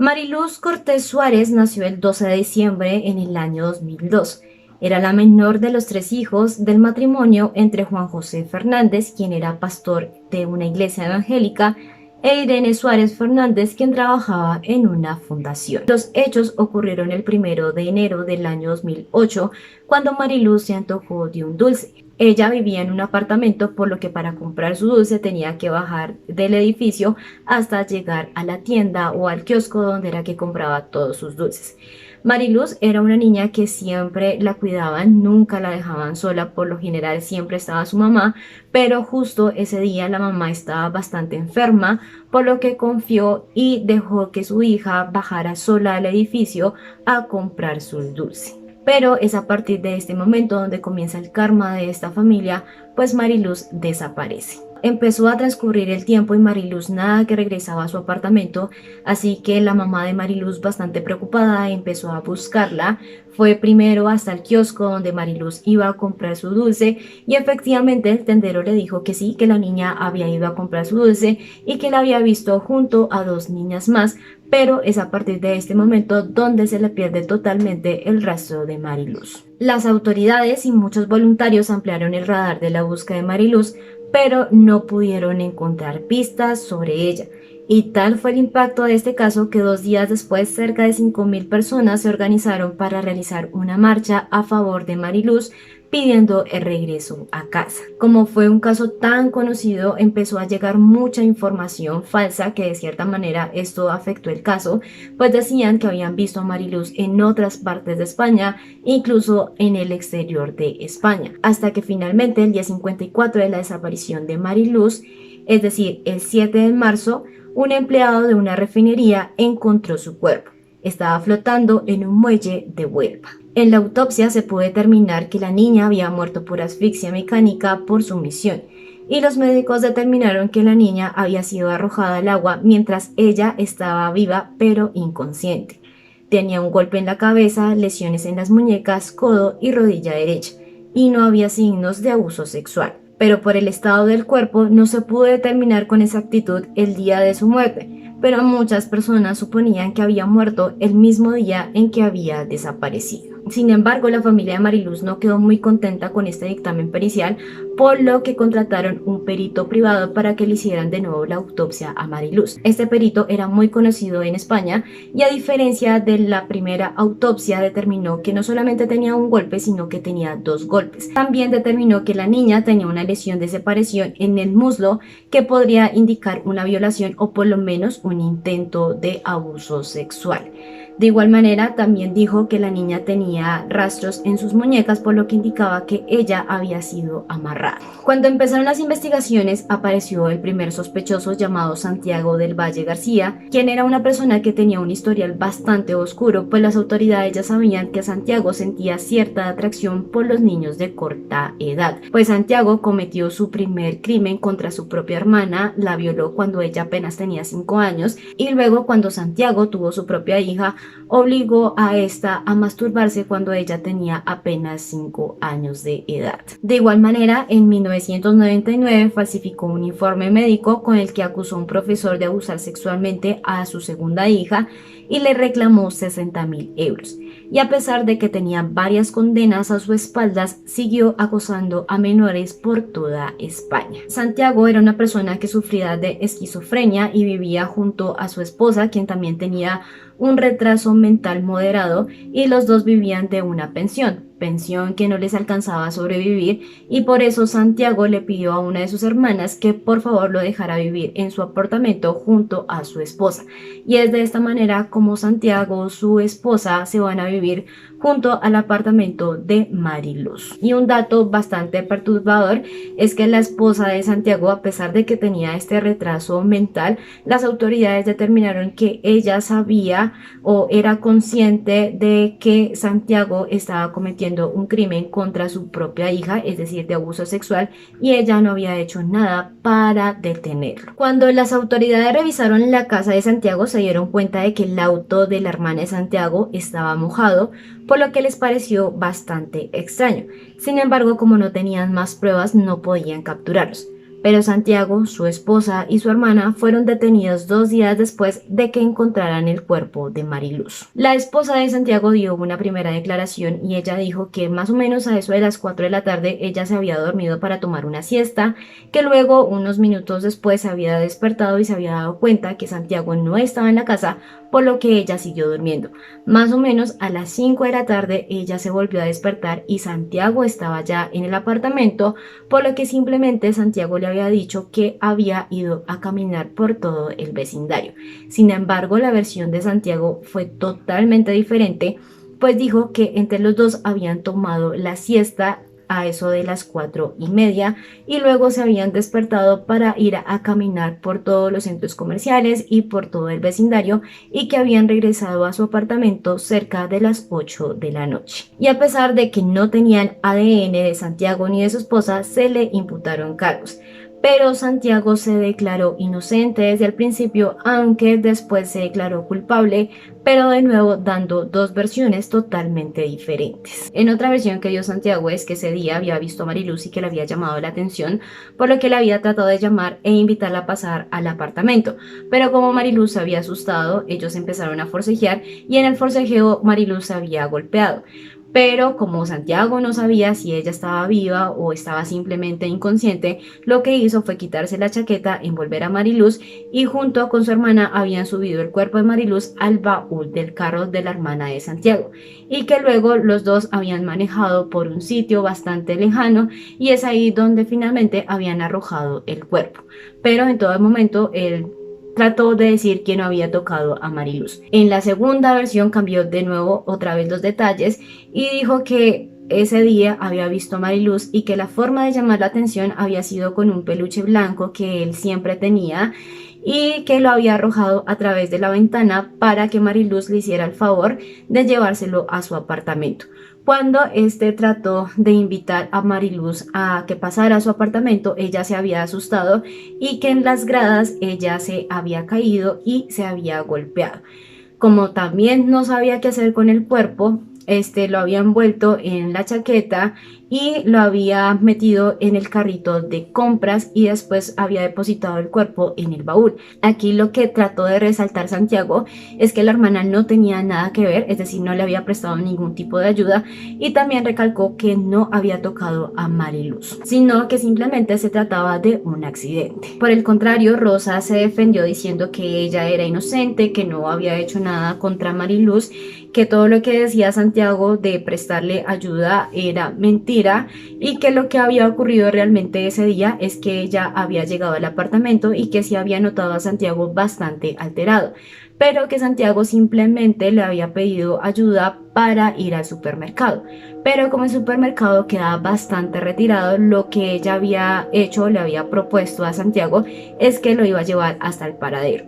Mariluz Cortés Suárez nació el 12 de diciembre en el año 2002. Era la menor de los 3 hijos del matrimonio entre Juan José Fernández, quien era pastor de una iglesia evangélica, e Irene Suárez Fernández, quien trabajaba en una fundación. Los hechos ocurrieron el 1 de enero del año 2008, cuando Mariluz se antojó de un dulce. Ella vivía en un apartamento, por lo que para comprar su dulce tenía que bajar del edificio hasta llegar a la tienda o al kiosco donde era que compraba todos sus dulces. Mariluz era una niña que siempre la cuidaban, nunca la dejaban sola, por lo general siempre estaba su mamá, pero justo ese día la mamá estaba bastante enferma, por lo que confió y dejó que su hija bajara sola al edificio a comprar su dulce. Pero es a partir de este momento donde comienza el karma de esta familia, pues Mariluz desaparece. Empezó a transcurrir el tiempo y Mariluz nada que regresaba a su apartamento, así que la mamá de Mariluz, bastante preocupada, empezó a buscarla. Fue primero hasta el kiosco donde Mariluz iba a comprar su dulce y efectivamente el tendero le dijo que sí, que la niña había ido a comprar su dulce y que la había visto junto a 2 niñas más, pero es a partir de este momento donde se le pierde totalmente el rastro de Mariluz. Las autoridades y muchos voluntarios ampliaron el radar de la búsqueda de Mariluz, pero no pudieron encontrar pistas sobre ella. Y tal fue el impacto de este caso que 2 días después cerca de 5.000 personas se organizaron para realizar una marcha a favor de Mariluz, pidiendo el regreso a casa. Como fue un caso tan conocido, empezó a llegar mucha información falsa que de cierta manera esto afectó el caso, pues decían que habían visto a Mariluz en otras partes de España, incluso en el exterior de España, hasta que finalmente el día 54 de la desaparición de Mariluz, es decir, el 7 de marzo, un empleado de una refinería encontró su cuerpo. Estaba flotando en un muelle de Huelva. En la autopsia se pudo determinar que la niña había muerto por asfixia mecánica por sumisión, y los médicos determinaron que la niña había sido arrojada al agua mientras ella estaba viva pero inconsciente. Tenía un golpe en la cabeza, lesiones en las muñecas, codo y rodilla derecha, y no había signos de abuso sexual. Pero por el estado del cuerpo no se pudo determinar con exactitud el día de su muerte, pero muchas personas suponían que había muerto el mismo día en que había desaparecido. Sin embargo, la familia de Mariluz no quedó muy contenta con este dictamen pericial, por lo que contrataron un perito privado para que le hicieran de nuevo la autopsia a Mariluz. Este perito era muy conocido en España y, a diferencia de la primera autopsia, determinó que no solamente tenía un golpe, sino que tenía 2 golpes. También determinó que la niña tenía una lesión de separación en el muslo que podría indicar una violación o por lo menos un intento de abuso sexual. De igual manera, también dijo que la niña tenía rastros en sus muñecas, por lo que indicaba que ella había sido amarrada. Cuando empezaron las investigaciones, apareció el primer sospechoso, llamado Santiago del Valle García, quien era una persona que tenía un historial bastante oscuro, pues las autoridades ya sabían que Santiago sentía cierta atracción por los niños de corta edad. Pues Santiago cometió su primer crimen contra su propia hermana, la violó cuando ella apenas tenía 5 años, y luego, cuando Santiago tuvo su propia hija, obligó a esta a masturbarse cuando ella tenía apenas 5 años de edad. De igual manera, en 1999 falsificó un informe médico con el que acusó a un profesor de abusar sexualmente a su segunda hija y le reclamó 60.000 euros. Y a pesar de que tenía varias condenas a sus espaldas, siguió acosando a menores por toda España. Santiago era una persona que sufría de esquizofrenia y vivía junto a su esposa, quien también tenía un retraso mental moderado, y los dos vivían de una pensión que no les alcanzaba a sobrevivir, y por eso Santiago le pidió a una de sus hermanas que por favor lo dejara vivir en su apartamento junto a su esposa, y es de esta manera como Santiago, su esposa, se van a vivir junto al apartamento de Mariluz. Y un dato bastante perturbador es que la esposa de Santiago, a pesar de que tenía este retraso mental, las autoridades determinaron que ella sabía o era consciente de que Santiago estaba cometiendo un crimen contra su propia hija, es decir, de abuso sexual, y ella no había hecho nada para detenerlo. Cuando las autoridades revisaron la casa de Santiago, se dieron cuenta de que el auto de la hermana de Santiago estaba mojado, por lo que les pareció bastante extraño. Sin embargo, como no tenían más pruebas, no podían capturarlos. pero Santiago, su esposa y su hermana fueron detenidos 2 días después de que encontraran el cuerpo de Mariluz. La esposa de Santiago dio una primera declaración y ella dijo que más o menos a eso de las 4 de la tarde ella se había dormido para tomar una siesta, que luego unos minutos después se había despertado y se había dado cuenta que Santiago no estaba en la casa, por lo que ella siguió durmiendo. Más o menos a las 5 de la tarde ella se volvió a despertar y Santiago estaba ya en el apartamento, por lo que simplemente Santiago le había dicho que había ido a caminar por todo el vecindario. Sin embargo, la versión de Santiago fue totalmente diferente, pues dijo que entre los dos habían tomado la siesta a eso de las 4:30 y luego se habían despertado para ir a caminar por todos los centros comerciales y por todo el vecindario y que habían regresado a su apartamento cerca de las 8 de la noche. Y a pesar de que no tenían ADN de Santiago ni de su esposa, se le imputaron cargos. Pero Santiago se declaró inocente desde el principio, aunque después se declaró culpable, pero de nuevo dando dos versiones totalmente diferentes. En otra versión que dio Santiago es que ese día había visto a Mariluz y que le había llamado la atención, por lo que le había tratado de llamar e invitarla a pasar al apartamento. Pero como Mariluz se había asustado, ellos empezaron a forcejear y en el forcejeo Mariluz se había golpeado. Pero como Santiago no sabía si ella estaba viva o estaba simplemente inconsciente, lo que hizo fue quitarse la chaqueta, envolver a Mariluz y junto con su hermana habían subido el cuerpo de Mariluz al baúl del carro de la hermana de Santiago y que luego los dos habían manejado por un sitio bastante lejano y es ahí donde finalmente habían arrojado el cuerpo. Pero en todo momento el trató de decir que no había tocado a Mariluz. En la segunda versión cambió de nuevo otra vez los detalles y dijo que ese día había visto a Mariluz y que la forma de llamar la atención había sido con un peluche blanco que él siempre tenía y que lo había arrojado a través de la ventana para que Mariluz le hiciera el favor de llevárselo a su apartamento. Cuando este trató de invitar a Mariluz a que pasara a su apartamento, ella se había asustado y que en las gradas ella se había caído y se había golpeado. Como también no sabía qué hacer con el cuerpo, lo había envuelto en la chaqueta y lo había metido en el carrito de compras y después había depositado el cuerpo en el baúl. Aquí lo que trató de resaltar Santiago es que la hermana no tenía nada que ver, es decir, no le había prestado ningún tipo de ayuda y también recalcó que no había tocado a Mariluz, sino que simplemente se trataba de un accidente. Por el contrario, Rosa se defendió diciendo que ella era inocente, que no había hecho nada contra Mariluz, que todo lo que decía Santiago de prestarle ayuda era mentira y que lo que había ocurrido realmente ese día es que ella había llegado al apartamento y que sí había notado a Santiago bastante alterado, pero que Santiago simplemente le había pedido ayuda para ir al supermercado. Pero como el supermercado quedaba bastante retirado, lo que ella había hecho, le había propuesto a Santiago, es que lo iba a llevar hasta el paradero.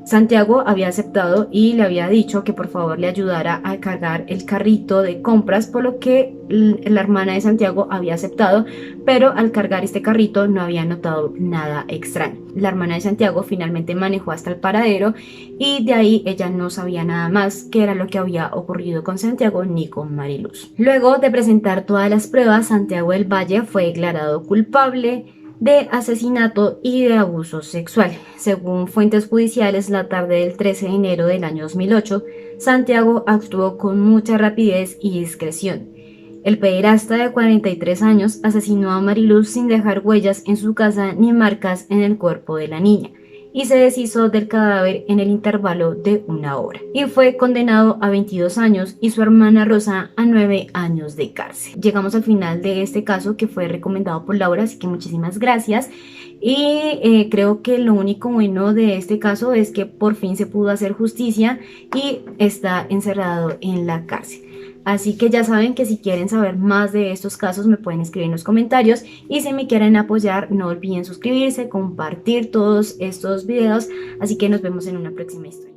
Santiago había aceptado y le había dicho que por favor le ayudara a cargar el carrito de compras, por lo que la hermana de Santiago había aceptado, pero al cargar este carrito no había notado nada extraño. La hermana de Santiago finalmente manejó hasta el paradero y de ahí ella no sabía nada más qué era lo que había ocurrido con Santiago ni con Mariluz. Luego de presentar todas las pruebas, Santiago del Valle fue declarado culpable de asesinato y de abuso sexual. Según fuentes judiciales, la tarde del 13 de enero del año 2008, Santiago actuó con mucha rapidez y discreción. El pederasta de 43 años asesinó a Mariluz sin dejar huellas en su casa ni marcas en el cuerpo de la niña y se deshizo del cadáver en el intervalo de 1 hora y fue condenado a 22 años y su hermana Rosa a 9 años de cárcel. Llegamos al final de este caso que fue recomendado por Laura, así que muchísimas gracias. Y creo que lo único bueno de este caso es que por fin se pudo hacer justicia y está encerrado en la cárcel. Así que ya saben que si quieren saber más de estos casos me pueden escribir en los comentarios y si me quieren apoyar no olviden suscribirse, compartir todos estos videos, así que nos vemos en una próxima historia.